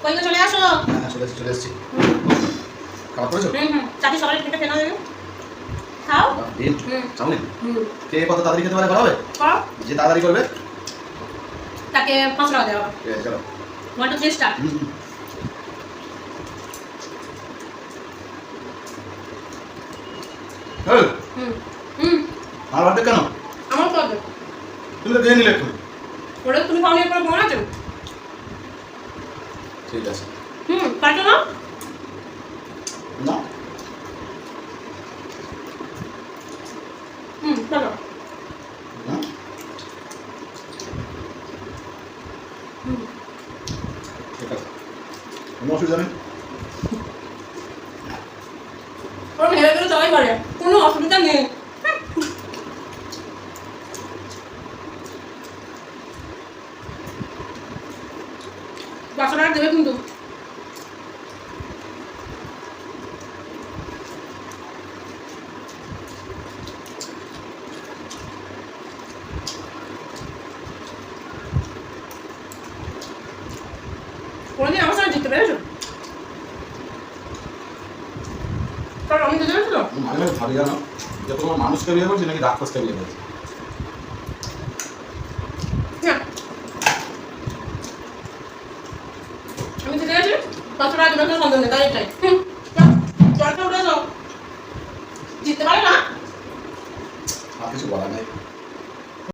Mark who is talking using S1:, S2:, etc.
S1: কই গো চলে আসো।
S2: হ্যাঁ চলে এসেছি। খাবার করেছো?
S1: চাচি সকালে খেতে কেনা দেবে খাও।
S2: ডিম চাউমিন কে কত তাড়াতাড়ি খেতে পারে বলা হবে? যে তাড়াতাড়ি করবে
S1: তাকে 5 টাকা দেওয়া।
S2: চলো
S1: 1 2 3 স্টার্ট।
S2: হ্যাঁ
S1: হুম
S2: আমার বাড়িতে কেন?
S1: আমার কত
S2: তুমি তো দিয়ে নিলে একটু।
S1: ওটা তুমি খাওনি করে বানাতে।
S2: ঠিক আছে
S1: কাটো না
S2: না
S1: চলো
S2: ঠিক আছে কোনো অসুবিধা নেই।
S1: ওরা হেরে গেলে সবাই পারে কোনো অসুবিধা নেই। বাসা টাকা দেবে কিন্তু কোনোদিন আমার সাথে জিততে পেরেছো? কারণ আমি জিতে পেরেছিল
S2: মাঝে মাঝে ভাবি জানো যে তোমার মানুষকে বিয়ে করছি নাকি রাক্ষসকে বিয়ে করছি।
S1: আমি জিতে গেছি 5 টাকা দেবে সন্দেহ নেই তাই এটাই